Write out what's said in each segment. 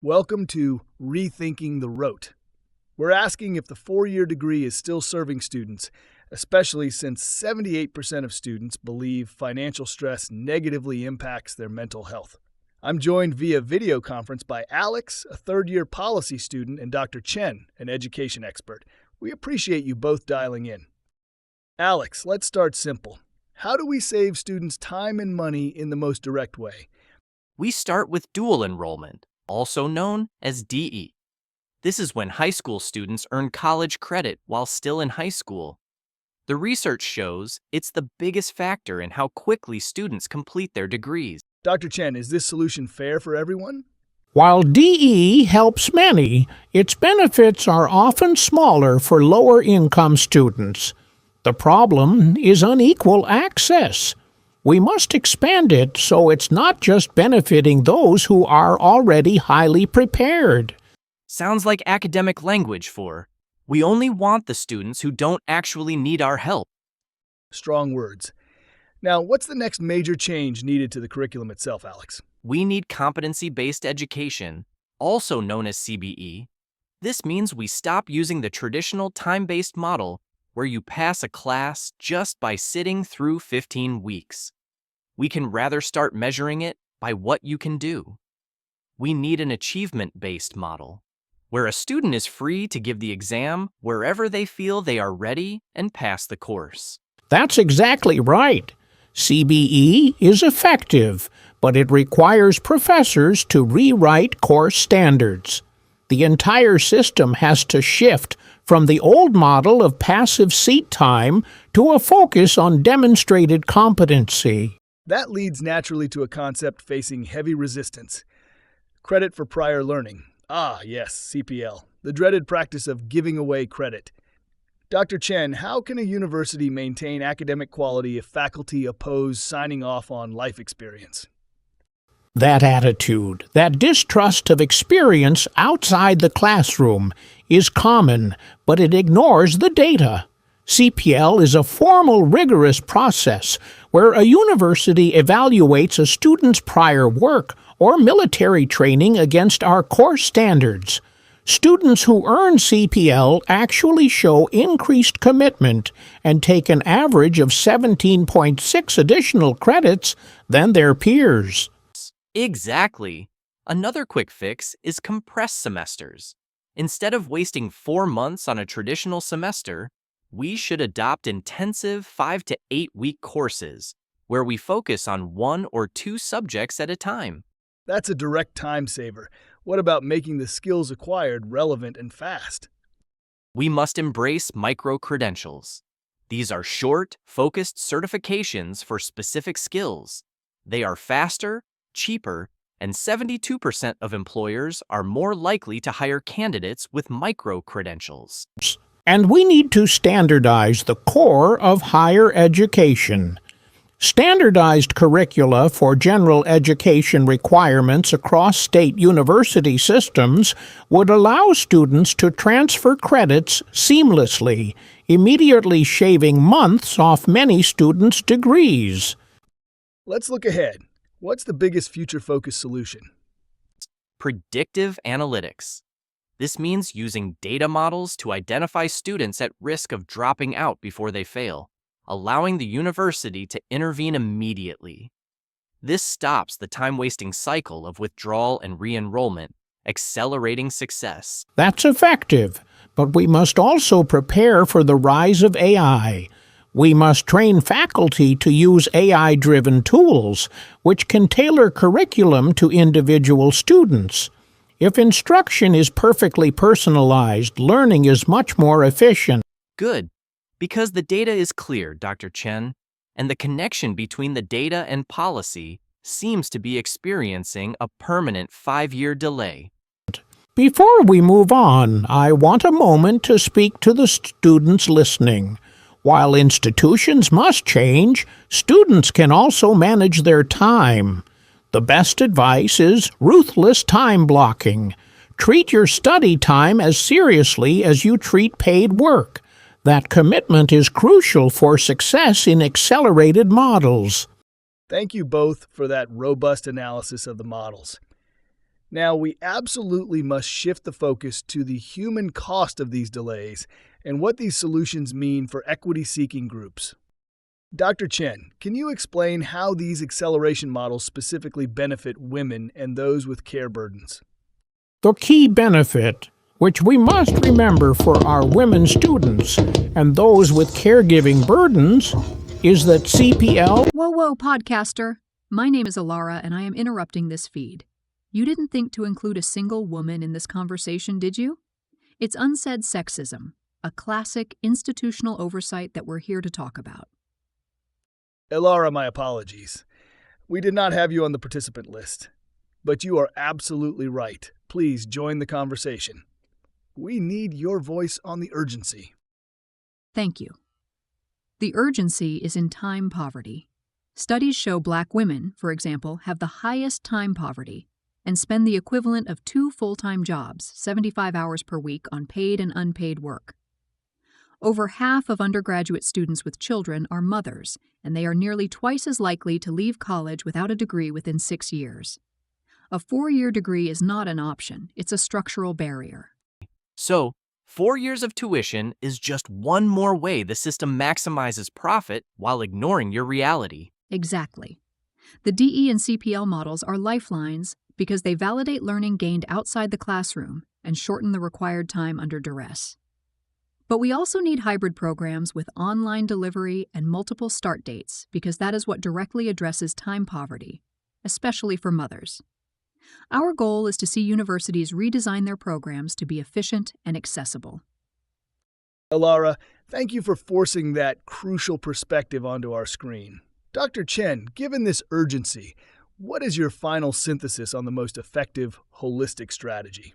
Welcome to Rethinking the Route. We're asking if the four-year degree is still serving students, especially since 78% of students believe financial stress negatively impacts their mental health. I'm joined via video conference by Alex, a third-year policy student, and Dr. Chen, an education expert. We appreciate you both dialing in. Alex, let's start simple. How do we save students time and money in the most direct way? We start with dual enrollment, also known as DE. This is when high school students earn college credit while still in high school. The research shows it's the biggest factor in how quickly students complete their degrees. Dr. Chen, is this solution fair for everyone? While DE helps many, its benefits are often smaller for lower-income students. The problem is unequal access. We must expand it so it's not just benefiting those who are already highly prepared. Sounds like academic language for, we only want the students who don't actually need our help. Strong words. Now, what's the next major change needed to the curriculum itself, Alex? We need competency-based education, also known as CBE. This means we stop using the traditional time-based model where you pass a class just by sitting through 15 weeks. We can rather start measuring it by what you can do. We need an achievement-based model, where a student is free to give the exam wherever they feel they are ready and pass the course. That's exactly right. CBE is effective, but it requires professors to rewrite course standards. The entire system has to shift from the old model of passive seat time to a focus on demonstrated competency. That leads naturally to a concept facing heavy resistance. Credit for prior learning. Ah, yes, CPL, the dreaded practice of giving away credit. Dr. Chen, how can a university maintain academic quality if faculty oppose signing off on life experience? That attitude, that distrust of experience outside the classroom, is common, but it ignores the data. CPL is a formal, rigorous process where a university evaluates a student's prior work or military training against our course standards. Students who earn CPL actually show increased commitment and take an average of 17.6 additional credits than their peers. Exactly. Another quick fix is compress semesters. Instead of wasting 4 months on a traditional semester, we should adopt intensive 5 to 8 week courses where we focus on 1 or 2 subjects at a time. That's a direct time saver. What about making the skills acquired relevant and fast? We must embrace micro-credentials. These are short, focused certifications for specific skills. They are faster, cheaper, and 72% of employers are more likely to hire candidates with micro-credentials. And we need to standardize the core of higher education. Standardized curricula for general education requirements across state university systems would allow students to transfer credits seamlessly, immediately shaving months off many students' degrees. Let's look ahead. What's the biggest future-focused solution? Predictive analytics. This means using data models to identify students at risk of dropping out before they fail, allowing the university to intervene immediately. This stops the time-wasting cycle of withdrawal and re-enrollment, accelerating success. That's effective, but we must also prepare for the rise of AI. We must train faculty to use AI-driven tools, which can tailor curriculum to individual students. If instruction is perfectly personalized, learning is much more efficient. Good, because the data is clear, Dr. Chen, and the connection between the data and policy seems to be experiencing a permanent 5-year delay. Before we move on, I want a moment to speak to the students listening. While institutions must change, students can also manage their time. The best advice is ruthless time blocking. Treat your study time as seriously as you treat paid work. That commitment is crucial for success in accelerated models. Thank you both for that robust analysis of the models. Now, we absolutely must shift the focus to the human cost of these delays and what these solutions mean for equity-seeking groups. Dr. Chen, can you explain how these acceleration models specifically benefit women and those with care burdens? The key benefit, which we must remember for our women students and those with caregiving burdens, is that CPL... Whoa, podcaster. My name is Alara, and I am interrupting this feed. You didn't think to include a single woman in this conversation, did you? It's unsaid sexism, a classic institutional oversight that we're here to talk about. Elara, my apologies. We did not have you on the participant list. But you are absolutely right. Please join the conversation. We need your voice on the urgency. Thank you. The urgency is in time poverty. Studies show Black women, for example, have the highest time poverty and spend the equivalent of 2 full-time jobs, 75 hours per week, on paid and unpaid work. Over half of undergraduate students with children are mothers, and they are nearly twice as likely to leave college without a degree within 6 years. A 4-year degree is not an option, it's a structural barrier. So, 4 years of tuition is just one more way the system maximizes profit while ignoring your reality. Exactly. The DE and CPL models are lifelines because they validate learning gained outside the classroom and shorten the required time under duress. But we also need hybrid programs with online delivery and multiple start dates because that is what directly addresses time poverty, especially for mothers. Our goal is to see universities redesign their programs to be efficient and accessible. Elara, thank you for forcing that crucial perspective onto our screen. Dr. Chen, given this urgency, what is your final synthesis on the most effective holistic strategy?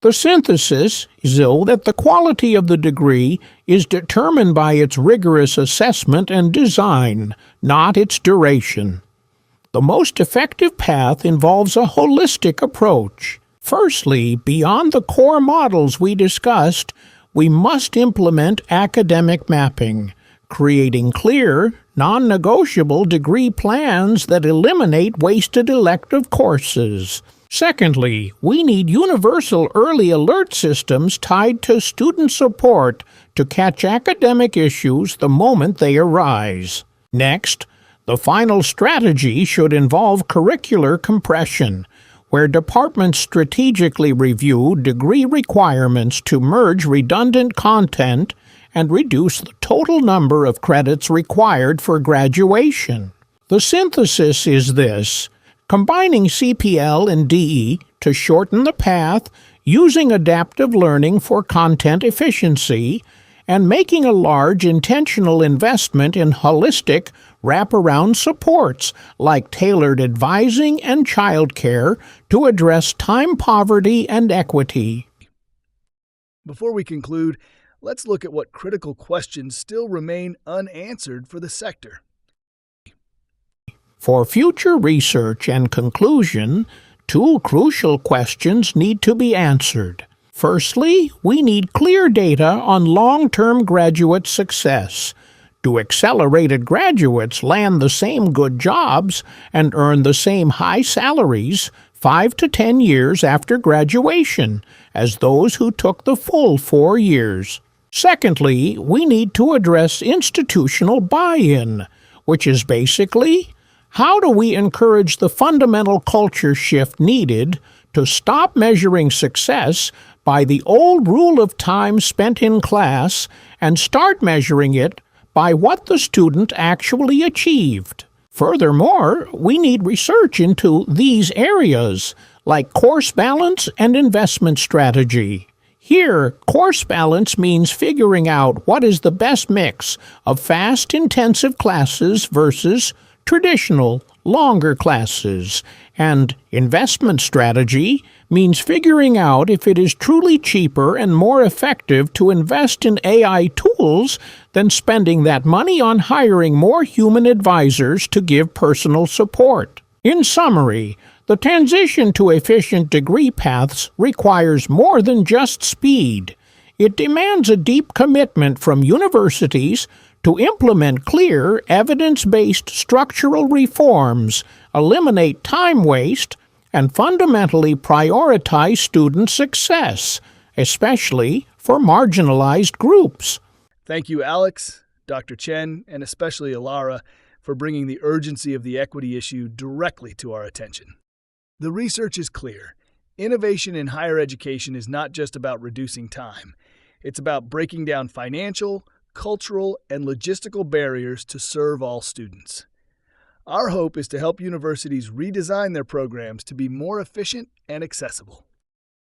The synthesis is, though, that the quality of the degree is determined by its rigorous assessment and design, not its duration. The most effective path involves a holistic approach. Firstly, beyond the core models we discussed, we must implement academic mapping, creating clear, non-negotiable degree plans that eliminate wasted elective courses. Secondly, we need universal early alert systems tied to student support to catch academic issues the moment they arise. Next, the final strategy should involve curricular compression, where departments strategically review degree requirements to merge redundant content and reduce the total number of credits required for graduation. The synthesis is this: combining CPL and DE to shorten the path, using adaptive learning for content efficiency, and making a large intentional investment in holistic wraparound supports like tailored advising and childcare to address time poverty and equity. Before we conclude, let's look at what critical questions still remain unanswered for the sector. For future research and conclusion, 2 crucial questions need to be answered. Firstly, we need clear data on long-term graduate success. Do accelerated graduates land the same good jobs and earn the same high salaries 5 to 10 years after graduation as those who took the full 4 years? Secondly, we need to address institutional buy-in, which is basically, how do we encourage the fundamental culture shift needed to stop measuring success by the old rule of time spent in class and start measuring it by what the student actually achieved? Furthermore, we need research into these areas, like course balance and investment strategy. Here, course balance means figuring out what is the best mix of fast, intensive classes versus traditional, longer classes, and investment strategy means figuring out if it is truly cheaper and more effective to invest in AI tools than spending that money on hiring more human advisors to give personal support. In summary, the transition to efficient degree paths requires more than just speed. It demands a deep commitment from universities to implement clear, evidence-based structural reforms, eliminate time waste, and fundamentally prioritize student success, especially for marginalized groups. Thank you, Alex, Dr. Chen, and especially Alara, for bringing the urgency of the equity issue directly to our attention. The research is clear. Innovation in higher education is not just about reducing time. It's about breaking down financial, cultural, and logistical barriers to serve all students. Our hope is to help universities redesign their programs to be more efficient and accessible.